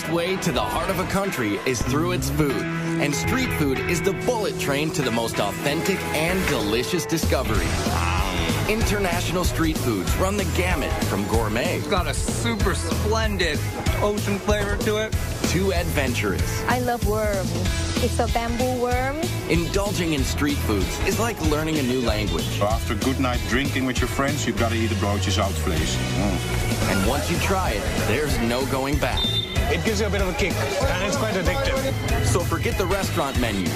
fastest way to the heart of a country is through its food. And street food is the bullet train to the most authentic and delicious discovery. International street foods run the gamut from gourmet. It's got a super splendid ocean flavor to it. To adventurous. I love worms. It's a bamboo worm. Indulging in street foods is like learning a new language. After a good night drinking with your friends, you've got to eat a broodjes uitvlees. And once you try it, there's no going back. It gives you a bit of a kick, and it's quite addictive. So forget the restaurant menus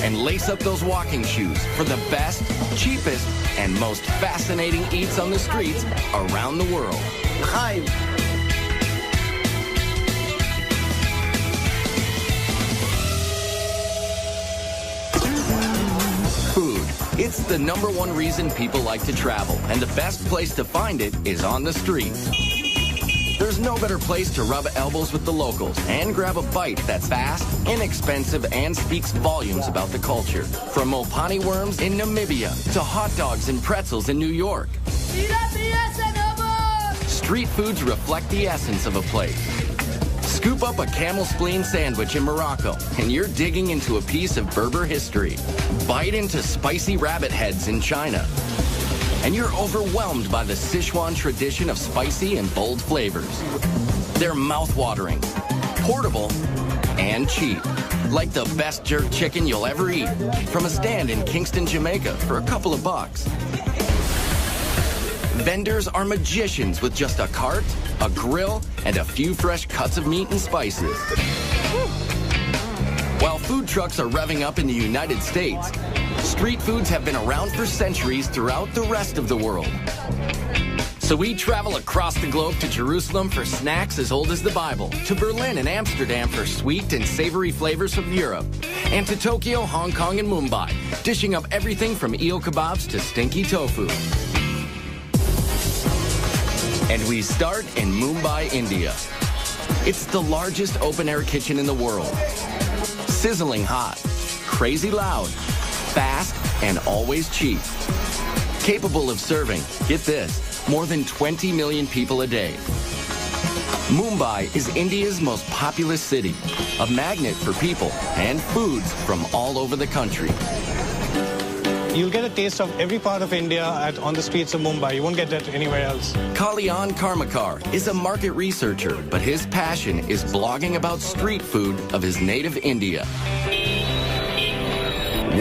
and lace up those walking shoes for the best, cheapest, and most fascinating eats on the streets around the world. Hi. Food. It's the #1 reason people like to travel, and the best place to find it is on the street. There's no better place to rub elbows with the locals and grab a bite that's fast, inexpensive, and speaks volumes about the culture. From Mopani worms in Namibia to hot dogs and pretzels in New York. Street foods reflect the essence of a place. Scoop up a camel spleen sandwich in Morocco, and you're digging into a piece of Berber history. Bite into spicy rabbit heads in China, and you're overwhelmed by the Sichuan tradition of spicy and bold flavors. They're mouth-watering, portable, and cheap. Like the best jerk chicken you'll ever eat from a stand in Kingston, Jamaica for a couple of bucks. Vendors are magicians with just a cart, a grill, and a few fresh cuts of meat and spices. While food trucks are revving up in the United States, street foods have been around for centuries throughout the rest of the world. So we travel across the globe to Jerusalem for snacks as old as the Bible, to Berlin and Amsterdam for sweet and savory flavors from Europe, and to Tokyo, Hong Kong, and Mumbai, dishing up everything from eel kebabs to stinky tofu. And we start in Mumbai, India. It's the largest open-air kitchen in the world. Sizzling hot, crazy loud, fast, and always cheap. Capable of serving, get this, more than 20 million people a day. Mumbai is India's most populous city, a magnet for people and foods from all over the country. You'll get a taste of every part of India on the streets of Mumbai. You won't get that anywhere else. Kalyan Karmakar is a market researcher, but his passion is blogging about street food of his native India.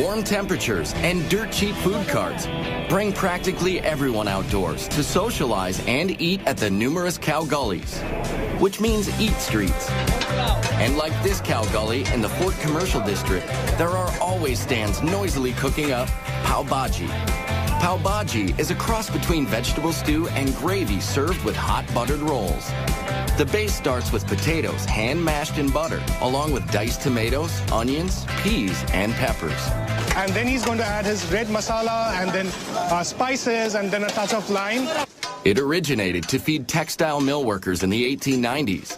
Warm temperatures and dirt-cheap food carts bring practically everyone outdoors to socialize and eat at the numerous cow gullies, which means eat streets. And like this cow gully in the Fort Commercial District, there are always stands noisily cooking up pav bhaji. Pav bhaji is a cross between vegetable stew and gravy served with hot buttered rolls. The base starts with potatoes hand-mashed in butter, along with diced tomatoes, onions, peas, and peppers. And then he's going to add his red masala and then spices and then a touch of lime. It originated to feed textile mill workers in the 1890s.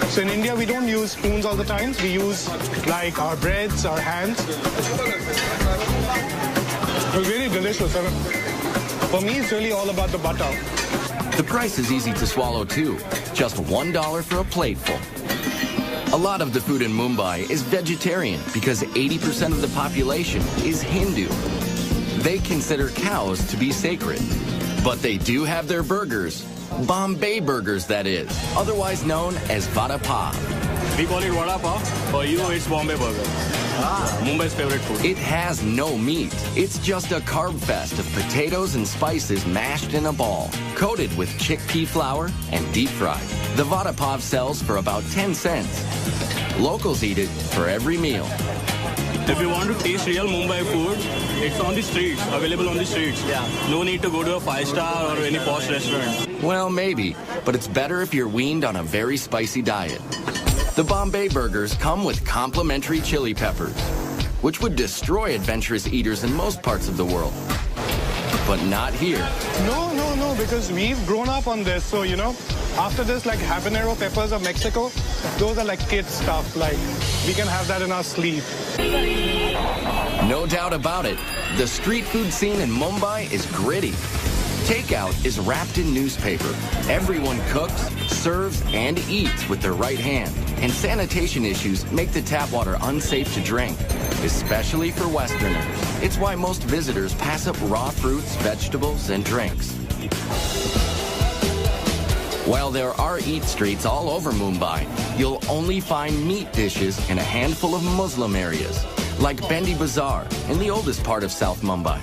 So in India, we don't use spoons all the time. We use like our breads, our hands. It's really delicious. For me, it's really all about the butter. The price is easy to swallow too, just $1 for a plateful. A lot of the food in Mumbai is vegetarian because 80% of the population is Hindu. They consider cows to be sacred, but they do have their burgers. Bombay burgers, that is, otherwise known as vada pav. We call it vada pav. For you, it's Bombay burger. Mumbai's favorite food. It has no meat. It's just a carb fest of potatoes and spices mashed in a ball, coated with chickpea flour and deep fried. The vada pav sells for about 10 cents. Locals eat it for every meal. If you want to taste real Mumbai food, it's on the streets, available on the streets. Yeah. No need to go to a 5-star or any posh restaurant. Well, maybe, but it's better if you're weaned on a very spicy diet. The Bombay burgers come with complimentary chili peppers, which would destroy adventurous eaters in most parts of the world. But not here. No, because we've grown up on this. So, you know, after this, like habanero peppers of Mexico, those are like kid stuff. Like, we can have that in our sleeve. No doubt about it, the street food scene in Mumbai is gritty. Takeout is wrapped in newspaper. Everyone cooks, serves, and eats with their right hand. And sanitation issues make the tap water unsafe to drink, especially for Westerners. It's why most visitors pass up raw fruits, vegetables, and drinks. While there are eat streets all over Mumbai, you'll only find meat dishes in a handful of Muslim areas, like Bendi Bazaar in the oldest part of South Mumbai.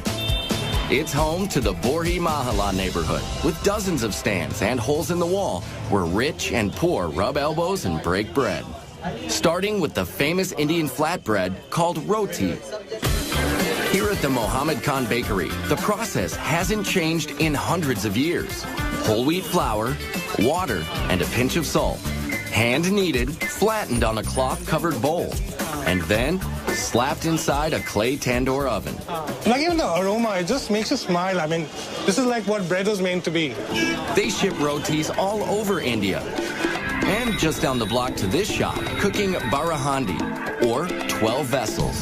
It's home to the Borhi Mahalla neighborhood, with dozens of stands and holes in the wall where rich and poor rub elbows and break bread. Starting with the famous Indian flatbread called roti. Here at the Mohammed Khan Bakery, the process hasn't changed in hundreds of years. Whole wheat flour, water, and a pinch of salt. Hand-kneaded, flattened on a cloth-covered bowl, and then slapped inside a clay tandoor oven. Like even the aroma, it just makes you smile. I mean, this is like what bread was meant to be. They ship rotis all over India. And just down the block to this shop, cooking barahandi, or 12 vessels.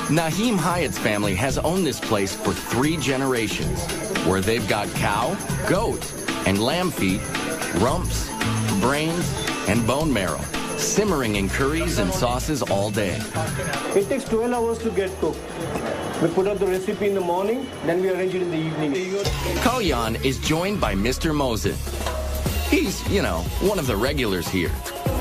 Naheem Hyatt's family has owned this place for 3 generations, where they've got cow, goat, and lamb feet, rumps, brains, and bone marrow, simmering in curries and sauces all day. It takes 12 hours to get cooked. We put out the recipe in the morning, then we arrange it in the evening. Kalyan is joined by Mr. Mosin. He's, one of the regulars here.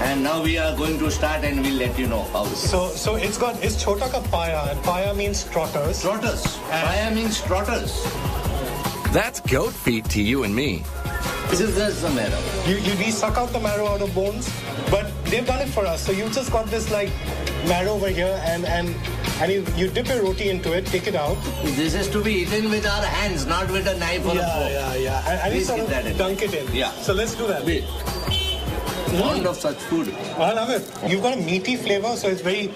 And now we are going to start and we'll let you know how. So it's chota ka paya, and paya means trotters. Trotters. Paya means trotters. That's goat feet to you and me. This is the marrow. We suck out the marrow out of bones, but they've done it for us. So you just got this like marrow over here, and you dip your roti into it, take it out. This is to be eaten with our hands, not with a knife or a fork. Yeah. And you sort of dunk it in. Yeah. So let's do that. Fond of such food. I love it. You've got a meaty flavor, so it's very,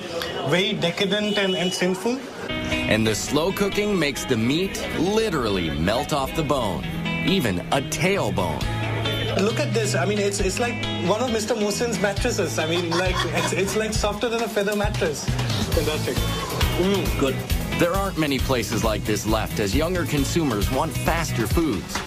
very decadent and sinful. And the slow cooking makes the meat literally melt off the bone, even a tailbone. Look at this. I mean, it's like one of Mr. Mosin's mattresses. I mean, like it's like softer than a feather mattress. Fantastic. Good. There aren't many places like this left as younger consumers want faster foods.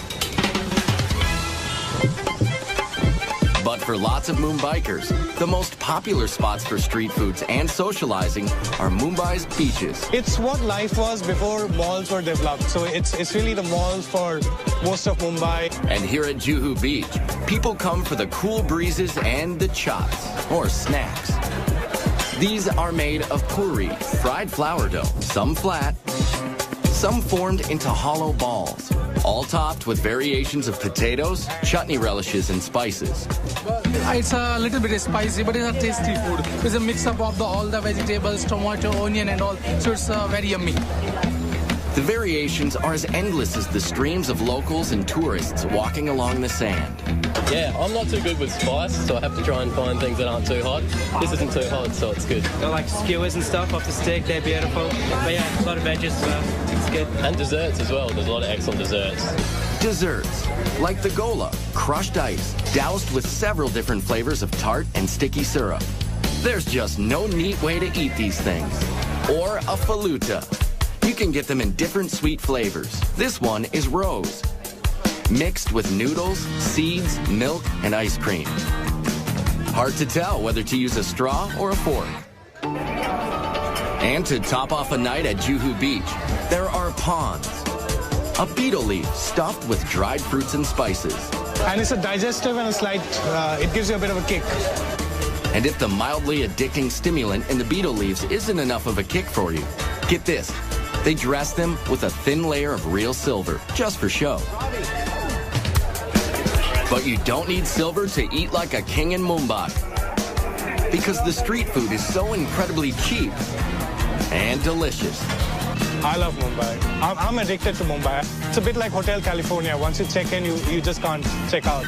But for lots of Mumbaikers, the most popular spots for street foods and socializing are Mumbai's beaches. It's what life was before malls were developed. So it's really the malls for most of Mumbai. And here at Juhu Beach, people come for the cool breezes and the chops, or snacks. These are made of puri, fried flour dough, some flat, some formed into hollow balls, all topped with variations of potatoes, chutney relishes, and spices. It's a little bit spicy, but it's a tasty food. It's a mix-up of all the vegetables, tomato, onion, and all, so it's very yummy. The variations are as endless as the streams of locals and tourists walking along the sand. Yeah, I'm not too good with spice, so I have to try and find things that aren't too hot. This isn't too hot, so it's good. Got like skewers and stuff off the stick, they're beautiful. But yeah, a lot of veggies as well, it's good. And desserts as well, there's a lot of excellent desserts. Desserts, like the gola, crushed ice, doused with several different flavors of tart and sticky syrup. There's just no neat way to eat these things. Or a faluta. You can get them in different sweet flavors. This one is rose, mixed with noodles, seeds, milk, and ice cream. Hard to tell whether to use a straw or a fork. And to top off a night at Juhu Beach, there are prawns, a beetle leaf stuffed with dried fruits and spices. And it's a digestive and a slight, it gives you a bit of a kick. And if the mildly addicting stimulant in the beetle leaves isn't enough of a kick for you, get this. They dress them with a thin layer of real silver, just for show. But you don't need silver to eat like a king in Mumbai. Because the street food is so incredibly cheap and delicious. I love Mumbai. I'm addicted to Mumbai. It's a bit like Hotel California. Once you check in, you just can't check out.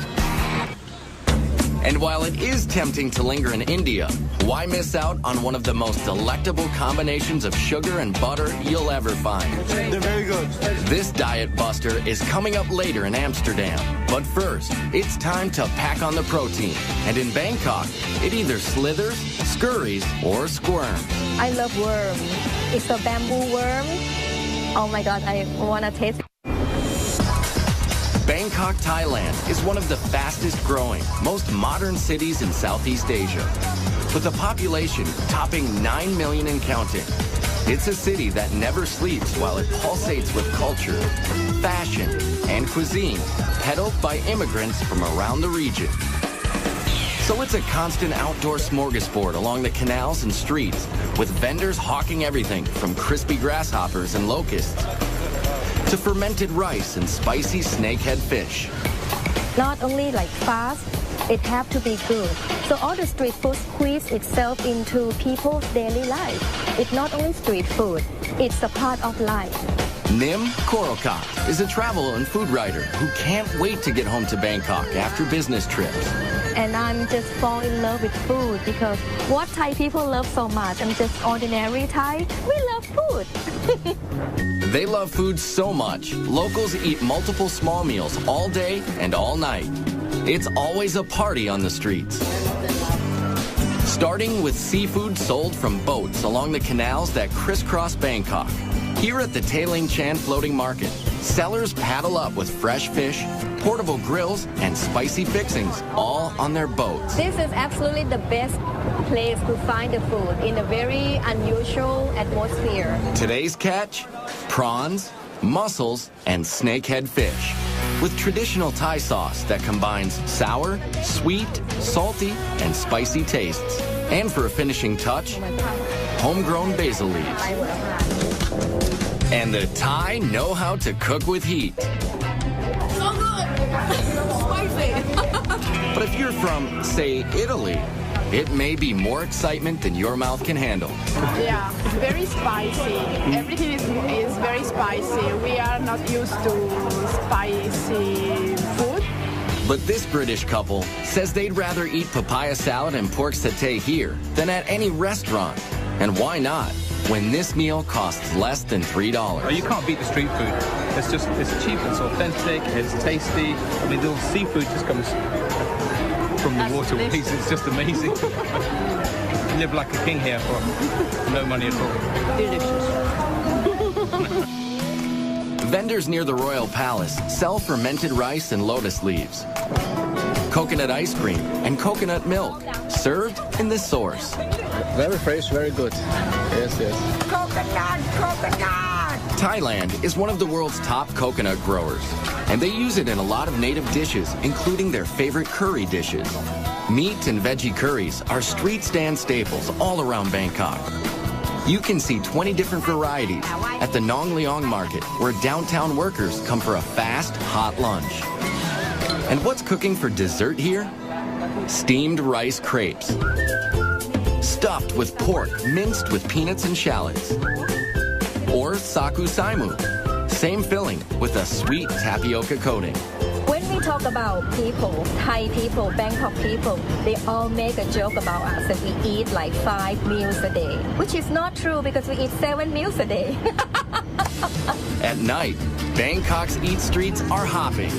And while it is tempting to linger in India, why miss out on one of the most delectable combinations of sugar and butter you'll ever find? They're very good. This diet buster is coming up later in Amsterdam. But first, it's time to pack on the protein. And in Bangkok, it either slithers, scurries, or squirms. I love worm. It's a bamboo worm. Oh my God, I want to taste it. Bangkok, Thailand is one of the fastest growing, most modern cities in Southeast Asia. With a population topping 9 million and counting, it's a city that never sleeps while it pulsates with culture, fashion, and cuisine, peddled by immigrants from around the region. So it's a constant outdoor smorgasbord along the canals and streets, with vendors hawking everything from crispy grasshoppers and locusts to fermented rice and spicy snakehead fish. Not only like fast, it have to be good. So all the street food squeeze itself into people's daily life. It's not only street food, it's a part of life. Nim Korokat is a travel and food writer who can't wait to get home to Bangkok after business trips. And I'm just fall in love with food because what Thai people love so much, I'm just ordinary Thai. We love food. They love food so much, locals eat multiple small meals all day and all night. It's always a party on the streets. Starting with seafood sold from boats along the canals that crisscross Bangkok. Here at the Tailing Chan Floating Market, sellers paddle up with fresh fish, portable grills, and spicy fixings, all on their boats. This is absolutely the best place to find the food in a very unusual atmosphere. Today's catch? Prawns, mussels, and snakehead fish, with traditional Thai sauce that combines sour, sweet, salty, and spicy tastes. And for a finishing touch, homegrown basil leaves. And the Thai know how to cook with heat. So good! Spicy! But if you're from, say, Italy, it may be more excitement than your mouth can handle. Yeah, it's very spicy. Everything is very spicy. We are not used to spicy food. But this British couple says they'd rather eat papaya salad and pork satay here than at any restaurant. And why not, when this meal costs less than $3? Oh, you can't beat the street food. It's cheap, it's authentic, it's tasty. I mean, the seafood just comes from the waterways. It's just amazing. You live like a king here for no money at all. Delicious. Vendors near the Royal Palace sell fermented rice and lotus leaves, coconut ice cream, and coconut milk, served in the source. Very fresh, very good. Yes, yes. Coconut, coconut! Thailand is one of the world's top coconut growers, and they use it in a lot of native dishes, including their favorite curry dishes. Meat and veggie curries are street stand staples all around Bangkok. You can see 20 different varieties at the Nong Leong Market, where downtown workers come for a fast, hot lunch. And what's cooking for dessert here? Steamed rice crepes, stuffed with pork minced with peanuts and shallots. Or saku saimu, same filling with a sweet tapioca coating. When we talk about people, Thai people, Bangkok people, they all make a joke about us that we eat like 5 meals a day, which is not true because we eat 7 meals a day. At night, Bangkok's eat streets are hopping.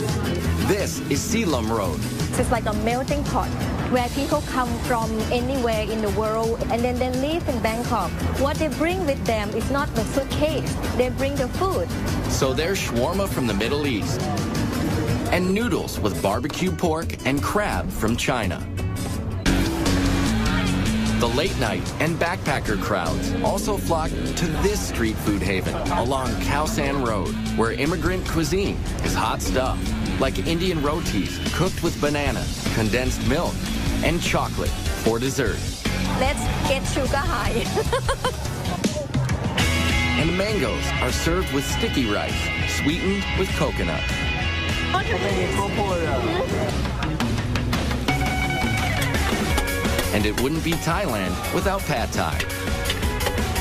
This is Silom Road. It's like a melting pot where people come from anywhere in the world and then they live in Bangkok. What they bring with them is not the suitcase, they bring the food. So there's shawarma from the Middle East and noodles with barbecue pork and crab from China. The late night and backpacker crowds also flock to this street food haven along Khao San Road, where immigrant cuisine is hot stuff, like Indian rotis cooked with banana, condensed milk, and chocolate for dessert. Let's get sugar high. And mangoes are served with sticky rice, sweetened with coconut. And it wouldn't be Thailand without pad thai.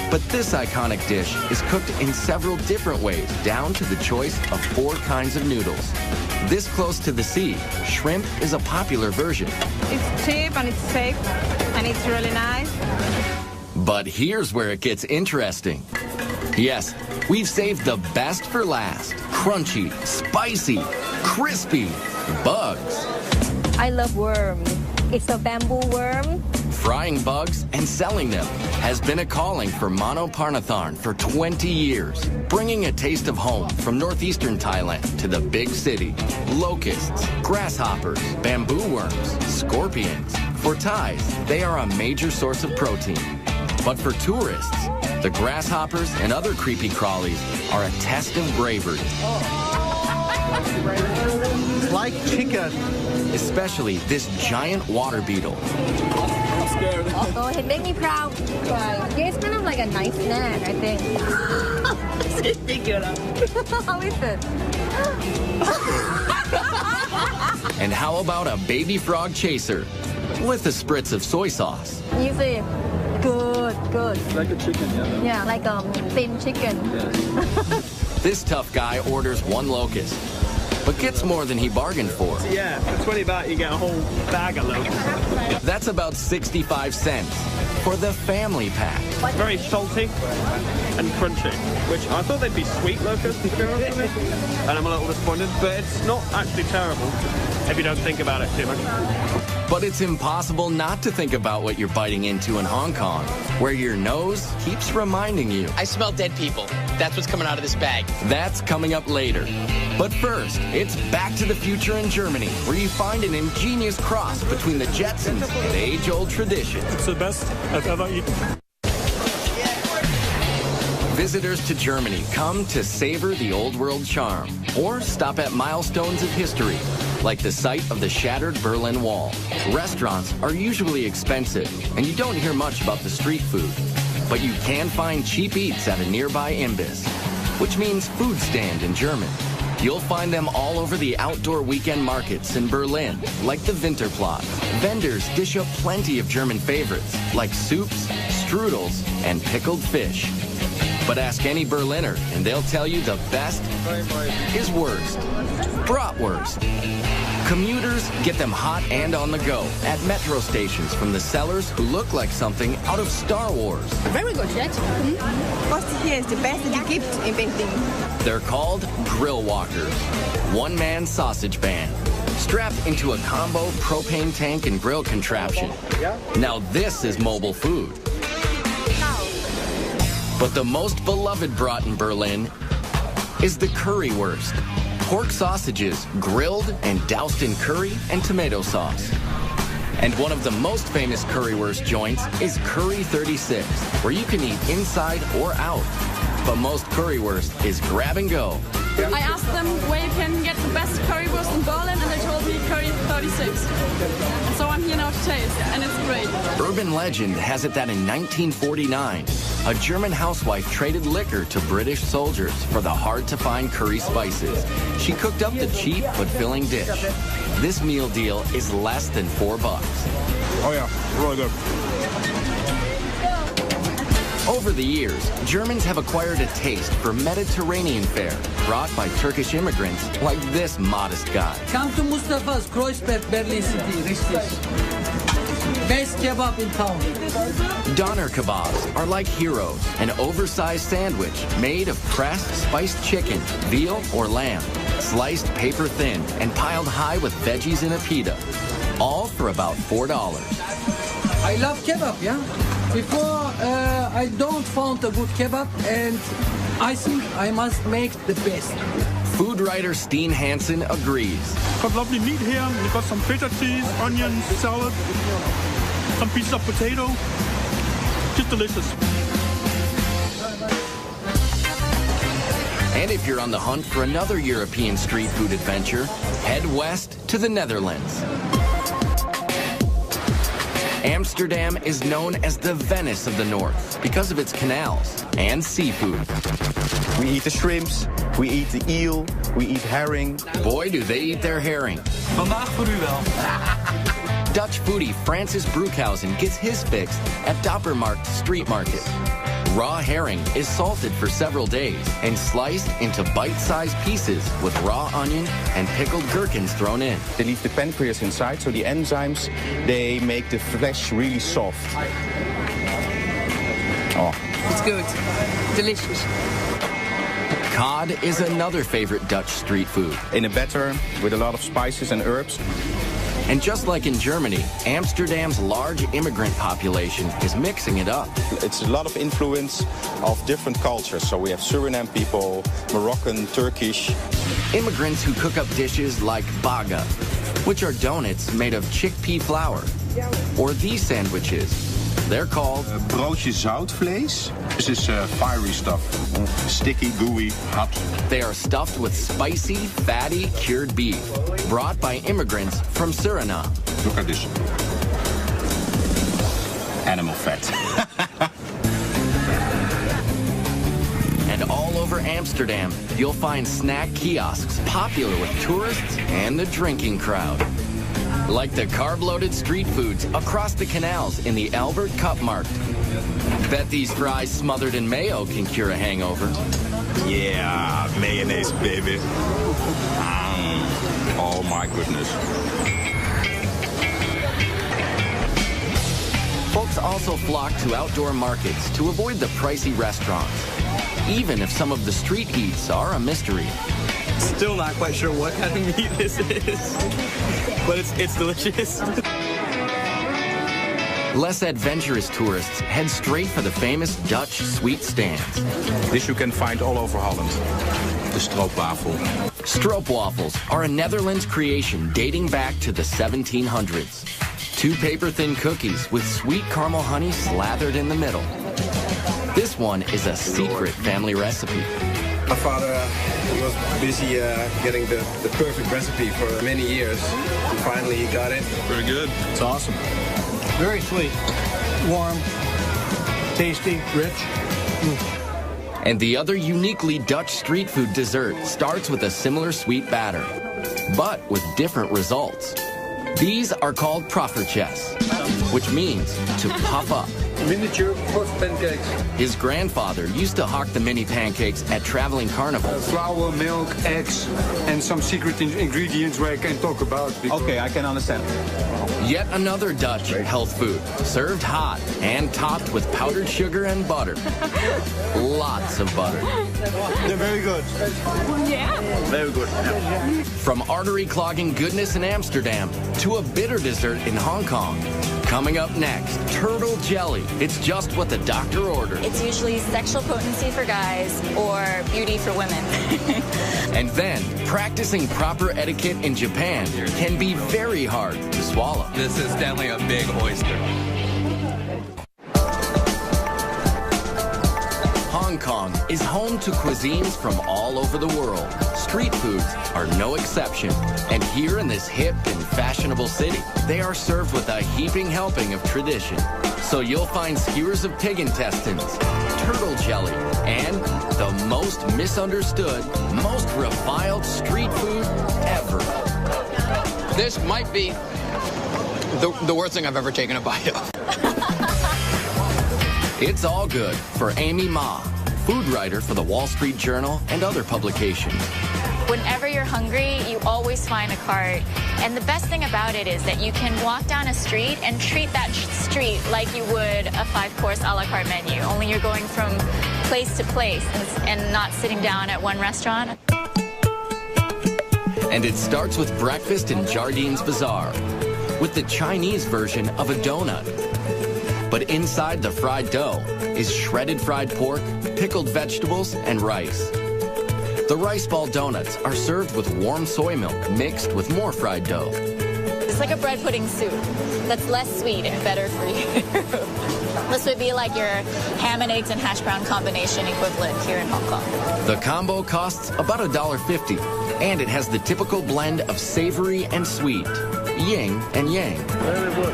But this iconic dish is cooked in several different ways, down to the choice of 4 kinds of noodles. This close to the sea, shrimp is a popular version. It's cheap and it's safe and it's really nice. But here's where it gets interesting. Yes, we've saved the best for last. Crunchy, spicy, crispy, bugs. I love worms. It's a bamboo worm. Frying bugs and selling them has been a calling for Mano Parnatharn for 20 years, bringing a taste of home from northeastern Thailand to the big city. Locusts, grasshoppers, bamboo worms, scorpions. For Thais, they are a major source of protein. But for tourists, the grasshoppers and other creepy crawlies are a test of bravery. It's like chicken. Especially this giant water beetle. I'm scared. Oh, it makes me proud. Yeah, it's kind of like a nice snack, I think. How is it? And how about a baby frog chaser with a spritz of soy sauce? Easy. Good. Like a chicken, yeah? Yeah, like a thin chicken. This tough guy orders one locust, but gets more than he bargained for. Yeah, for 20 baht you get a whole bag of locusts. That's about 65 cents for the family pack. It's very salty and crunchy, which I thought they'd be sweet locusts, to be honest with you. And I'm a little disappointed, but it's not actually terrible if you don't think about it too much. But it's impossible not to think about what you're biting into in Hong Kong, where your nose keeps reminding you. I smell dead people. That's what's coming out of this bag. That's coming up later. But first, it's Back to the Future in Germany, where you find an ingenious cross between the Jetsons and age-old tradition. It's the best I've ever eaten. Visitors to Germany come to savor the old world charm or stop at milestones of history, like the site of the shattered Berlin Wall. Restaurants are usually expensive, and you don't hear much about the street food. But you can find cheap eats at a nearby Imbiss, which means food stand in German. You'll find them all over the outdoor weekend markets in Berlin, like the Winterplatz. Vendors dish up plenty of German favorites, like soups, strudels, and pickled fish. But ask any Berliner, and they'll tell you the best is worst. Bratwurst. Commuters get them hot and on the go at metro stations from the sellers who look like something out of Star Wars. Very good, Jet. What here is the best gift inventing. They're called grill walkers, one-man sausage band, strapped into a combo propane tank and grill contraption. Now this is mobile food. But the most beloved brat in Berlin is the currywurst. Pork sausages grilled and doused in curry and tomato sauce. And one of the most famous currywurst joints is Curry 36, where you can eat inside or out. But most currywurst is grab and go. I asked them where you can get the best currywurst in Berlin, and they told me Curry 36. So I'm here now to taste, and it's great. Urban legend has it that in 1949, a German housewife traded liquor to British soldiers for the hard-to-find curry spices. She cooked up the cheap but filling dish. This meal deal is less than $4. Oh yeah, really good. Over the years, Germans have acquired a taste for Mediterranean fare brought by Turkish immigrants like this modest guy. Come to Mustafa's Kreuzberg, Berlin City, richtig. Best kebab in town. Doner kebabs are like heroes, an oversized sandwich made of pressed spiced chicken, veal, or lamb, sliced paper thin and piled high with veggies and a pita, all for about $4. I love kebab, yeah? Before, I don't found a good kebab, and I think I must make the best. Food writer Steen Hansen agrees. Got lovely meat here. We've got some feta cheese, onions, salad, some pieces of potato. Just delicious. And if you're on the hunt for another European street food adventure, head west to the Netherlands. Amsterdam is known as the Venice of the North because of its canals and seafood. We eat the shrimps, we eat the eel, we eat herring. Boy, do they eat their herring. Vandaag voor u wel. Dutch foodie Francis Broekhuysen gets his fix at Doppermarkt Street Market. Raw herring is salted for several days and sliced into bite-sized pieces with raw onion and pickled gherkins thrown in. They leave the pancreas inside, so the enzymes, they make the flesh really soft. Oh. It's good. Delicious. Cod is another favorite Dutch street food. In a batter with a lot of spices and herbs. And just like in Germany, Amsterdam's large immigrant population is mixing it up. It's a lot of influence of different cultures. So we have Suriname people, Moroccan, Turkish. Immigrants who cook up dishes like baga, which are donuts made of chickpea flour. Or these sandwiches. They're called broodje zoutvlees. This is fiery stuff. Sticky, gooey, hot. They are stuffed with spicy, fatty, cured beef, brought by immigrants from Suriname. Look at this. Animal fat. And all over Amsterdam, you'll find snack kiosks popular with tourists and the drinking crowd. Like the carb-loaded street foods across the canals in the Albert Cupmarkt. Bet these fries smothered in mayo can cure a hangover. Yeah, mayonnaise, baby. Oh my goodness. Folks also flock to outdoor markets to avoid the pricey restaurants, even if some of the street eats are a mystery. Still not quite sure what kind of meat this is, but it's delicious. Less adventurous tourists head straight for the famous Dutch sweet stands. This you can find all over Holland. The stroopwafel. Stroopwafels are a Netherlands creation dating back to the 1700s. 2 paper-thin cookies with sweet caramel honey slathered in the middle. This one is a secret family recipe. My father was busy getting the perfect recipe for many years, and finally he got it. Very good. It's awesome. Very sweet, warm, tasty, rich. And the other uniquely Dutch street food dessert starts with a similar sweet batter, but with different results. These are called proffertjes, which means to puff up. Miniature puff pancakes. His grandfather used to hawk the mini pancakes at traveling carnivals. Flour, milk, eggs, and some secret ingredients where I can talk about. Okay, I can understand. Yet another Dutch health food, served hot and topped with powdered sugar and butter. Lots of butter. They're very good. Yeah. Very good. Yeah. From artery-clogging goodness in Amsterdam to a bitter dessert in Hong Kong. Coming up next, turtle jelly. It's just what the doctor ordered. It's usually sexual potency for guys or beauty for women. And then, practicing proper etiquette in Japan can be very hard to swallow. This is definitely a big oyster. Hong Kong is home to cuisines from all over the world. Street foods are no exception. And here in this hip and fashionable city, they are served with a heaping helping of tradition. So you'll find skewers of pig intestines, turtle jelly, and the most misunderstood, most reviled street food ever. This might be the worst thing I've ever taken a bite of. It's all good for Amy Ma, food writer for the Wall Street Journal and other publications. Whenever you're hungry, you always find a cart. And the best thing about it is that you can walk down a street and treat that street like you would a 5-course a la carte menu, only you're going from place to place and not sitting down at one restaurant. And it starts with breakfast in Jardines Bazaar, with the Chinese version of a donut. But inside the fried dough is shredded fried pork, pickled vegetables, and rice. The rice ball donuts are served with warm soy milk mixed with more fried dough. It's like a bread pudding soup that's less sweet and better for you. This would be like your ham and eggs and hash brown combination equivalent here in Hong Kong. The combo costs about $1.50, and it has the typical blend of savory and sweet, yin and yang. Very good.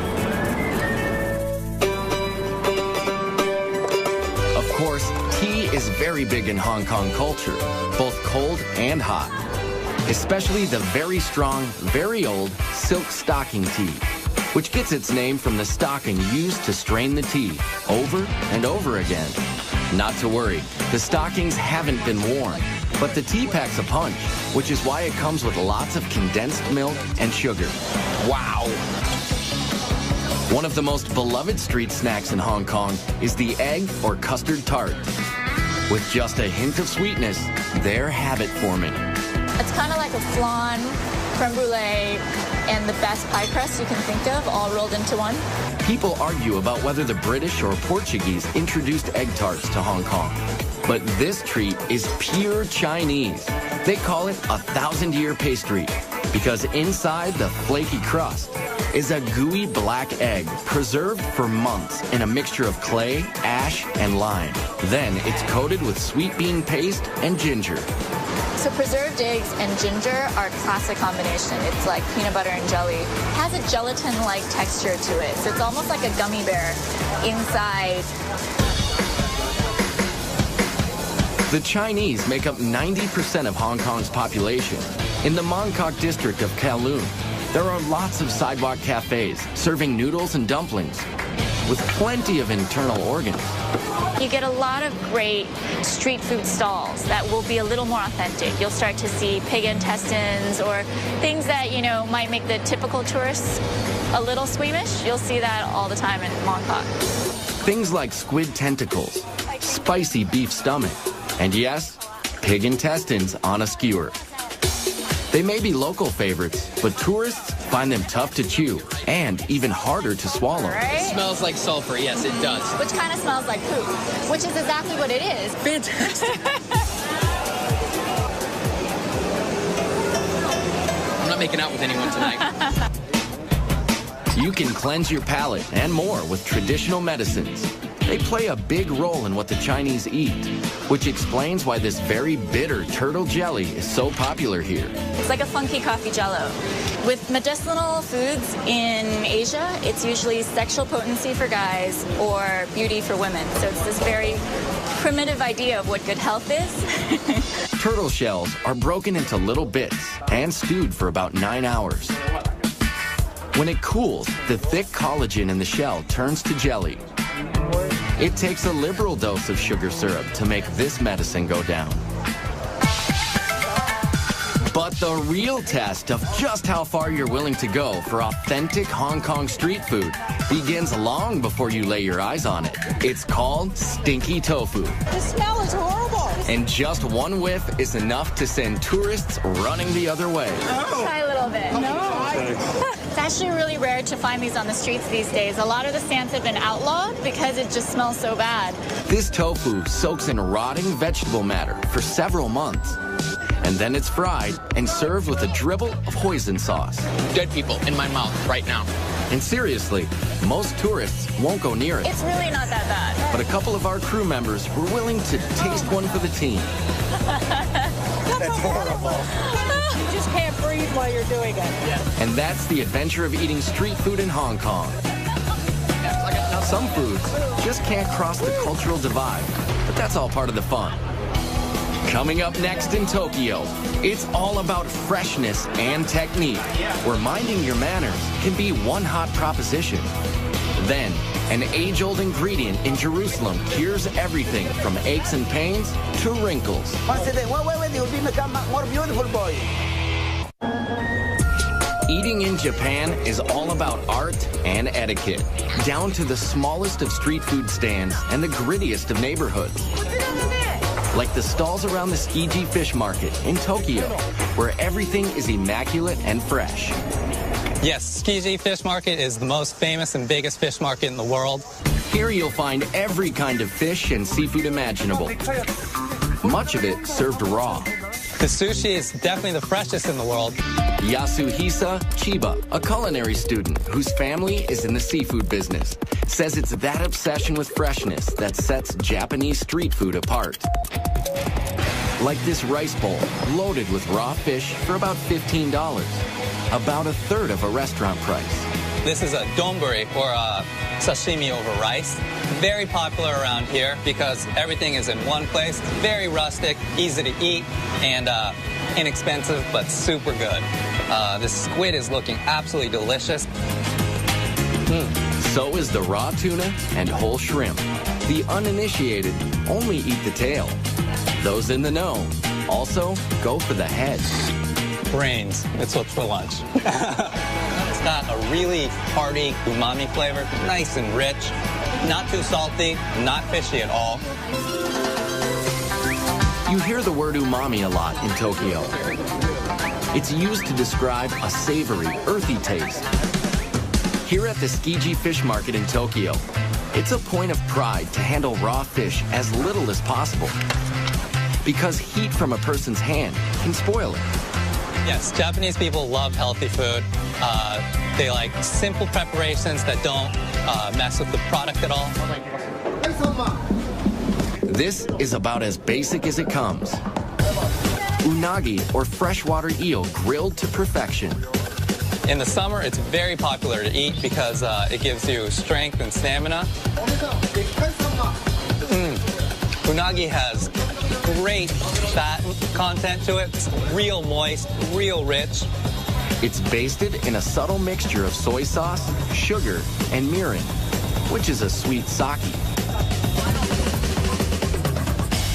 Of course, tea is very big in Hong Kong culture, both cold and hot. Especially the very strong, very old silk stocking tea, which gets its name from the stocking used to strain the tea over and over again. Not to worry, the stockings haven't been worn, but the tea packs a punch, which is why it comes with lots of condensed milk and sugar. Wow! One of the most beloved street snacks in Hong Kong is the egg or custard tart. With just a hint of sweetness, they're habit forming. It's kind of like a flan, creme brulee, and the best pie crust you can think of, all rolled into one. People argue about whether the British or Portuguese introduced egg tarts to Hong Kong. But this treat is pure Chinese. They call it a 1,000-year pastry because inside the flaky crust is a gooey black egg preserved for months in a mixture of clay, ash, and lime. Then it's coated with sweet bean paste and ginger. So preserved eggs and ginger are a classic combination. It's like peanut butter and jelly. It has a gelatin-like texture to it. So it's almost like a gummy bear inside. The Chinese make up 90% of Hong Kong's population. In the Mong Kok district of Kowloon, there are lots of sidewalk cafes serving noodles and dumplings with plenty of internal organs. You get a lot of great street food stalls that will be a little more authentic. You'll start to see pig intestines or things that, you know, might make the typical tourists a little squeamish. You'll see that all the time in Mong Kok. Things like squid tentacles, spicy beef stomach, and yes, pig intestines on a skewer. They may be local favorites, but tourists find them tough to chew and even harder to swallow. Right? It smells like sulfur, yes, it does. Which kind of smells like poop, which is exactly what it is. Fantastic. I'm not making out with anyone tonight. You can cleanse your palate and more with traditional medicines. They play a big role in what the Chinese eat, which explains why this very bitter turtle jelly is so popular here. It's like a funky coffee jello. With medicinal foods in Asia, it's usually sexual potency for guys or beauty for women. So it's this very primitive idea of what good health is. Turtle shells are broken into little bits and stewed for about 9 hours. When it cools, the thick collagen in the shell turns to jelly. It takes a liberal dose of sugar syrup to make this medicine go down. But the real test of just how far you're willing to go for authentic Hong Kong street food begins long before you lay your eyes on it. It's called stinky tofu. The smell is horrible. And just one whiff is enough to send tourists running the other way. Try a little bit. No. It's actually really rare to find these on the streets these days. A lot of the stands have been outlawed because it just smells so bad. This tofu soaks in rotting vegetable matter for several months. And then it's fried and served with a dribble of hoisin sauce. Dead people in my mouth right now. And seriously, most tourists won't go near it. It's really not that bad. But a couple of our crew members were willing to taste one for the team. That's horrible. You just can't breathe while you're doing it. And that's the adventure of eating street food in Hong Kong. Some foods just can't cross the cultural divide, but that's all part of the fun. Coming up next in Tokyo, it's all about freshness and technique, where minding your manners can be one hot proposition. Then, an age-old ingredient in Jerusalem cures everything from aches and pains to wrinkles. More beautiful boy. Eating in Japan is all about art and etiquette, down to the smallest of street food stands and the grittiest of neighborhoods. Like the stalls around the Tsukiji Fish Market in Tokyo, where everything is immaculate and fresh. Yes, Tsukiji Fish Market is the most famous and biggest fish market in the world. Here you'll find every kind of fish and seafood imaginable. Much of it served raw. The sushi is definitely the freshest in the world. Yasuhisa Chiba, a culinary student whose family is in the seafood business, says it's that obsession with freshness that sets Japanese street food apart. Like this rice bowl, loaded with raw fish for about $15, about a third of a restaurant price. This is a donburi, or a sashimi over rice. Very popular around here because everything is in one place. Very rustic, easy to eat, and inexpensive, but super good. This squid is looking absolutely delicious. So is the raw tuna and whole shrimp. The uninitiated only eat the tail. Those in the know also go for the head. Brains, it's what's for lunch. It's got a really hearty umami flavor, nice and rich, not too salty, not fishy at all. You hear the word umami a lot in Tokyo. It's used to describe a savory, earthy taste. Here at the Tsukiji Fish Market in Tokyo, it's a point of pride to handle raw fish as little as possible, because heat from a person's hand can spoil it. Yes, Japanese people love healthy food. They like simple preparations that don't mess with the product at all. This is about as basic as it comes. Unagi, or freshwater eel, grilled to perfection. In the summer, it's very popular to eat because it gives you strength and stamina. Unagi has great fat content to it. It's real moist, real rich. It's basted in a subtle mixture of soy sauce, sugar, and mirin, which is a sweet sake.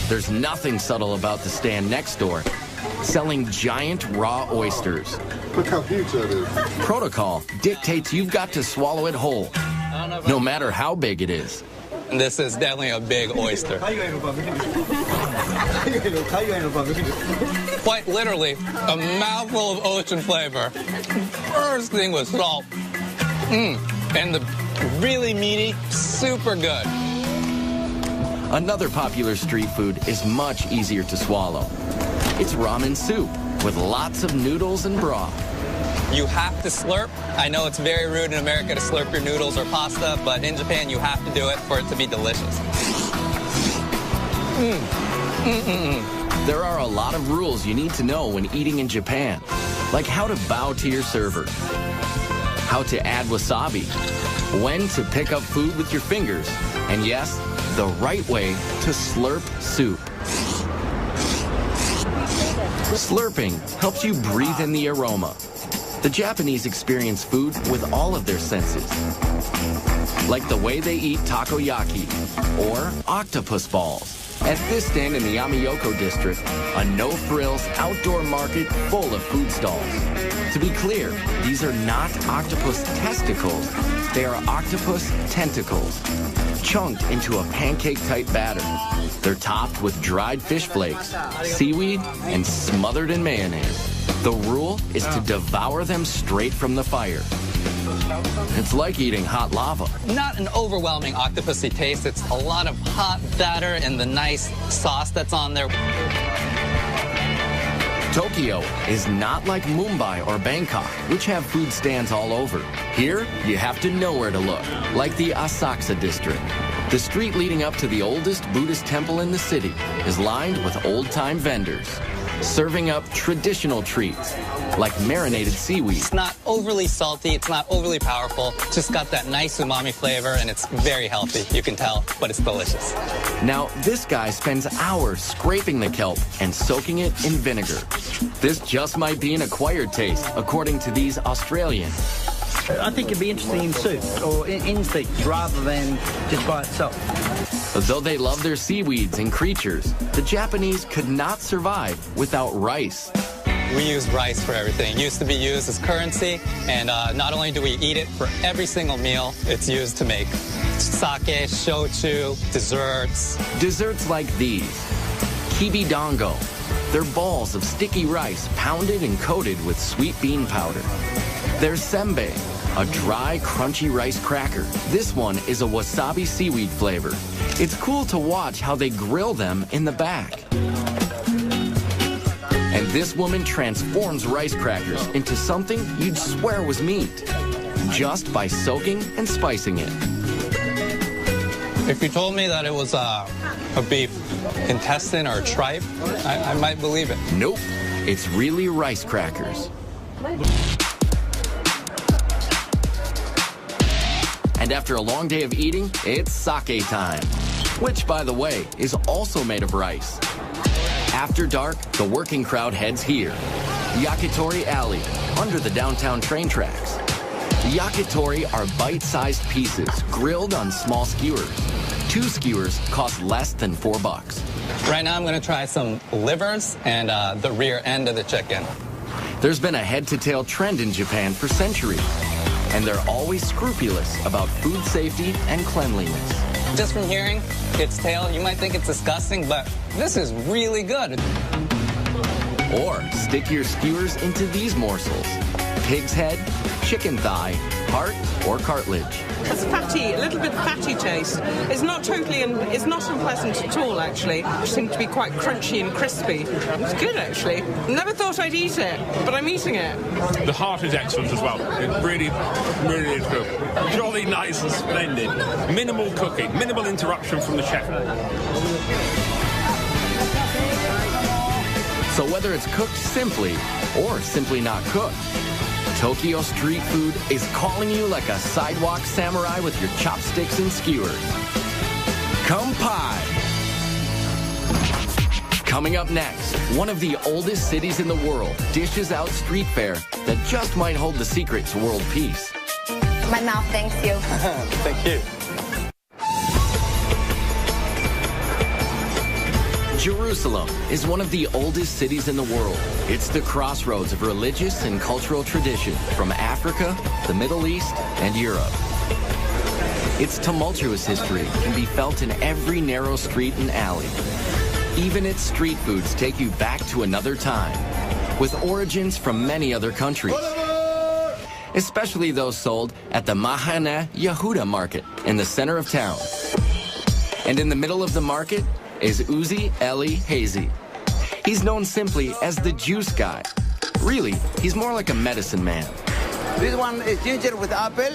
There's nothing subtle about the stand next door, selling giant raw oysters. Look how huge that is. Protocol dictates you've got to swallow it whole, no matter how big it is. This is definitely a big oyster. Quite literally, a mouthful of ocean flavor. First thing was salt. And the really meaty, super good. Another popular street food is much easier to swallow. It's ramen soup with lots of noodles and broth. You have to slurp. I know it's very rude in America to slurp your noodles or pasta, but in Japan you have to do it for it to be delicious. There are a lot of rules you need to know when eating in Japan, like how to bow to your server, how to add wasabi, when to pick up food with your fingers, and yes, the right way to slurp soup. Slurping helps you breathe in the aroma. The Japanese experience food with all of their senses, like the way they eat takoyaki or octopus balls. At this stand in the Yamiyoko district, a no-frills outdoor market full of food stalls. To be clear, these are not octopus testicles, they are octopus tentacles, chunked into a pancake-type batter. They're topped with dried fish flakes, seaweed, and smothered in mayonnaise. The rule is to devour them straight from the fire. It's like eating hot lava. Not an overwhelming octopusy taste. It's a lot of hot batter and the nice sauce that's on there. Tokyo is not like Mumbai or Bangkok, which have food stands all over. Here, you have to know where to look, like the Asakusa district. The street leading up to the oldest Buddhist temple in the city is lined with old-time vendors, serving up traditional treats, like marinated seaweed. It's not overly salty, it's not overly powerful, just got that nice umami flavor, and it's very healthy, you can tell, but it's delicious. Now, this guy spends hours scraping the kelp and soaking it in vinegar. This just might be an acquired taste, according to these Australians. I think it'd be interesting in soup or in steaks rather than just by itself. Though they love their seaweeds and creatures, the Japanese could not survive without rice. We use rice for everything. It used to be used as currency, and not only do we eat it for every single meal, it's used to make sake, shochu, desserts. Desserts like these, kibidongo. They're balls of sticky rice pounded and coated with sweet bean powder. There's senbei, a dry, crunchy rice cracker. This one is a wasabi seaweed flavor. It's cool to watch how they grill them in the back. And this woman transforms rice crackers into something you'd swear was meat, just by soaking and spicing it. If you told me that it was a beef intestine or a tripe, I might believe it. Nope, it's really rice crackers. And after a long day of eating, it's sake time, which, by the way, is also made of rice. After dark, the working crowd heads here, Yakitori Alley, under the downtown train tracks. Yakitori are bite-sized pieces grilled on small skewers. 2 skewers cost less than $4. Right now I'm going to try some livers and the rear end of the chicken. There's been a head-to-tail trend in Japan for centuries, and they're always scrupulous about food safety and cleanliness. Just from hearing its tale, you might think it's disgusting, but this is really good. Or stick your skewers into these morsels: pig's head, chicken thigh, heart, or cartilage. It's fatty, a little bit fatty taste. It's not it's not unpleasant at all, actually. It seems to be quite crunchy and crispy. It's good, actually. Never thought I'd eat it, but I'm eating it. The heart is excellent as well. It really, really is good. Jolly nice and splendid. Minimal cooking, minimal interruption from the chef. So whether it's cooked simply or simply not cooked, Tokyo street food is calling you like a sidewalk samurai with your chopsticks and skewers. Kampai! Coming up next, one of the oldest cities in the world dishes out street fare that just might hold the secret to world peace. My mouth thanks you. Thank you. Jerusalem is one of the oldest cities in the world. It's the crossroads of religious and cultural tradition from Africa, the Middle East, and Europe. Its tumultuous history can be felt in every narrow street and alley. Even its street foods take you back to another time, with origins from many other countries, especially those sold at the Mahane Yehuda market in the center of town. And in the middle of the market is Uzi Eli Hazy. He's known simply as the juice guy. Really, he's more like a medicine man. This one is ginger with apple,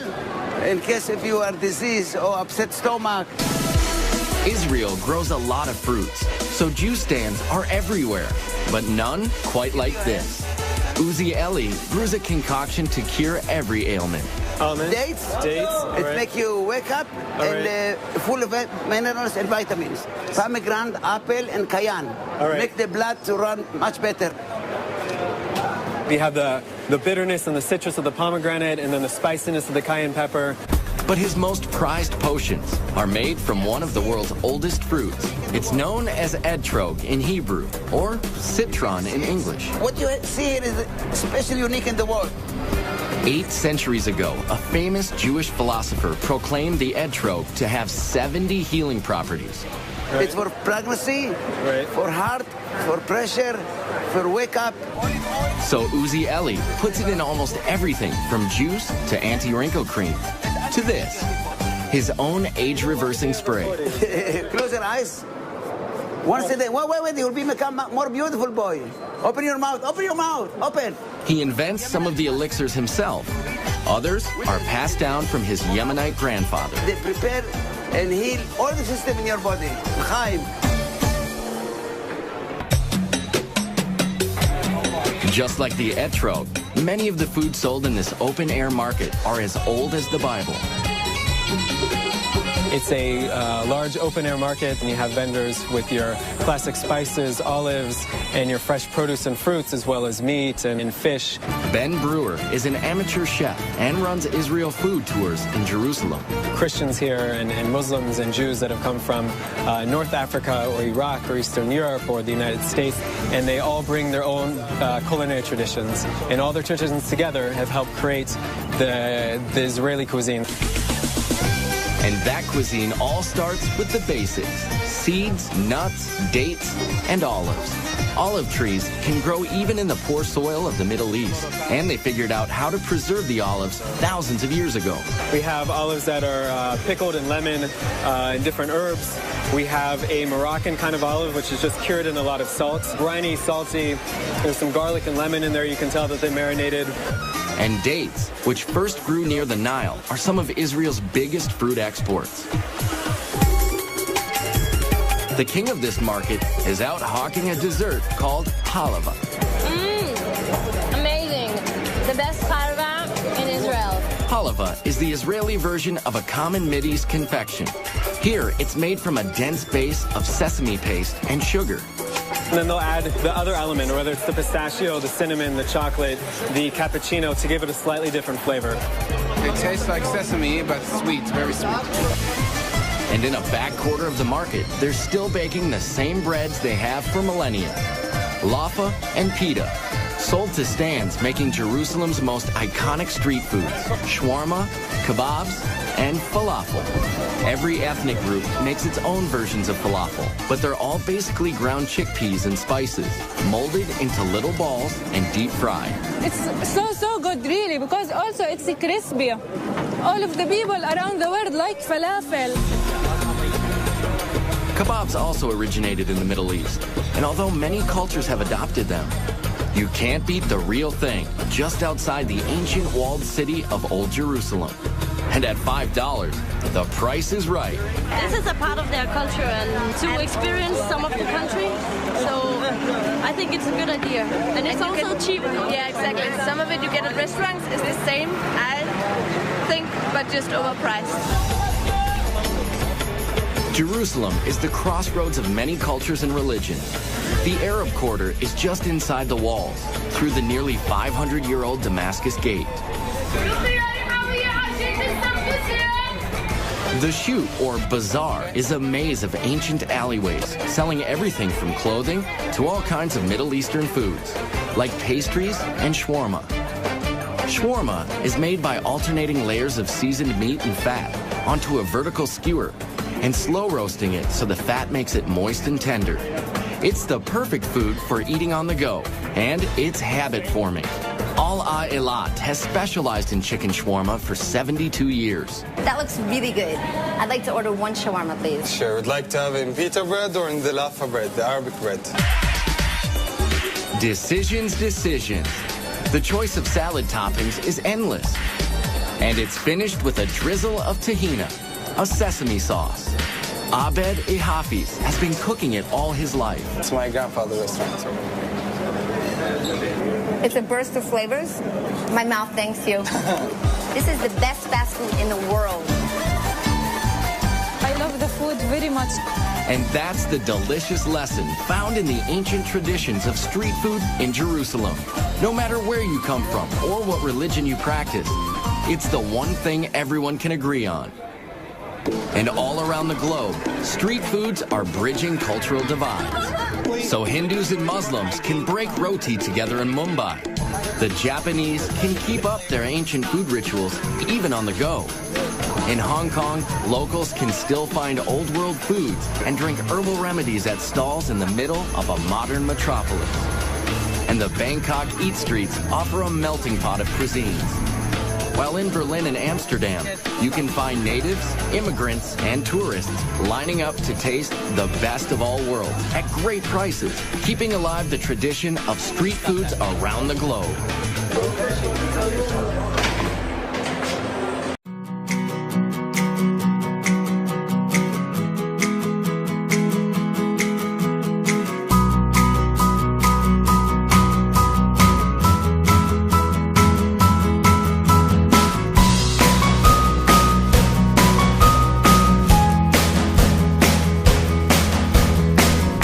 in case if you are diseased or upset stomach. Israel grows a lot of fruits, so juice stands are everywhere, but none quite like this. Uzi Eli brews a concoction to cure every ailment. Dates. It right. make you wake up and full of minerals and vitamins. Pomegranate, apple, and cayenne. Right. Make the blood to run much better. We have the bitterness and the citrus of the pomegranate, and then the spiciness of the cayenne pepper. But his most prized potions are made from one of the world's oldest fruits. It's known as etrog in Hebrew, or citron in English. What you see here is especially unique in the world. 8 centuries ago, a famous Jewish philosopher proclaimed the etrog to have 70 healing properties. Right. It's for pregnancy, for heart, for pressure, for wake up. So Uzi Eli puts it in almost everything from juice to anti-wrinkle cream to this, his own age-reversing spray. Close your eyes. Once a day. Wait, you'll become more beautiful, boy. Open your mouth, open. He invents some of the elixirs himself. Others are passed down from his Yemenite grandfather. They prepare and heal all the system in your body. Chaim. Just like the etrog, many of the foods sold in this open-air market are as old as the Bible. It's a large open-air market, and you have vendors with your classic spices, olives, and your fresh produce and fruits, as well as meat and fish. Ben Brewer is an amateur chef and runs Israel food tours in Jerusalem. Christians here and Muslims and Jews that have come from North Africa or Iraq or Eastern Europe or the United States, and they all bring their own culinary traditions. And all their traditions together have helped create the Israeli cuisine. And that cuisine all starts with the basics: seeds, nuts, dates, and olives. Olive trees can grow even in the poor soil of the Middle East, and they figured out how to preserve the olives thousands of years ago. We have olives that are pickled in lemon and different herbs. We have a Moroccan kind of olive, which is just cured in a lot of salt. Briny, salty. There's some garlic and lemon in there. You can tell that they marinated. And dates, which first grew near the Nile, are some of Israel's biggest fruit exports. The king of this market is out hawking a dessert called halava. Amazing. The best halava in Israel. Halava is the Israeli version of a common Mideast confection. Here, it's made from a dense base of sesame paste and sugar. And then they'll add the other element, whether it's the pistachio, the cinnamon, the chocolate, the cappuccino, to give it a slightly different flavor. It tastes like sesame, but sweet, very sweet. And in a back quarter of the market, they're still baking the same breads they have for millennia: laffa and pita, sold to stands, making Jerusalem's most iconic street foods: shawarma, kebabs, and falafel. Every ethnic group makes its own versions of falafel, but they're all basically ground chickpeas and spices, molded into little balls and deep fried. It's so good, really, because also it's crispy. All of the people around the world like falafel. Kebabs also originated in the Middle East, and although many cultures have adopted them, you can't beat the real thing just outside the ancient walled city of Old Jerusalem. And at $5, the price is right. This is a part of their culture, and to experience some of the country, so I think it's a good idea. And it's also cheap. Yeah, exactly. Some of it you get at restaurants is the same, I think, but just overpriced. Jerusalem is the crossroads of many cultures and religions. The Arab Quarter is just inside the walls, through the nearly 500-year-old Damascus Gate. The Shoot, or Bazaar, is a maze of ancient alleyways, selling everything from clothing to all kinds of Middle Eastern foods, like pastries and shawarma. Shawarma is made by alternating layers of seasoned meat and fat onto a vertical skewer and slow roasting it so the fat makes it moist and tender. It's the perfect food for eating on the go, and it's habit-forming. Al Eilat has specialized in chicken shawarma for 72 years. That looks really good. I'd like to order one shawarma, please. Sure. Would like to have in pita bread or in the lafa bread, the Arabic bread. Decisions. The choice of salad toppings is endless. And it's finished with a drizzle of tahina, a sesame sauce. Abed Hafiz has been cooking it all his life. It's my grandfather's restaurant. It's a burst of flavors. My mouth thanks you. This is the best fast food in the world. I love the food very much. And that's the delicious lesson found in the ancient traditions of street food in Jerusalem. No matter where you come from or what religion you practice, it's the one thing everyone can agree on. And all around the globe, street foods are bridging cultural divides. So Hindus and Muslims can break roti together in Mumbai. The Japanese can keep up their ancient food rituals even on the go. In Hong Kong, locals can still find old-world foods and drink herbal remedies at stalls in the middle of a modern metropolis. And the Bangkok Eat Streets offer a melting pot of cuisines. While in Berlin and Amsterdam, you can find natives, immigrants, and tourists lining up to taste the best of all worlds at great prices, keeping alive the tradition of street foods around the globe.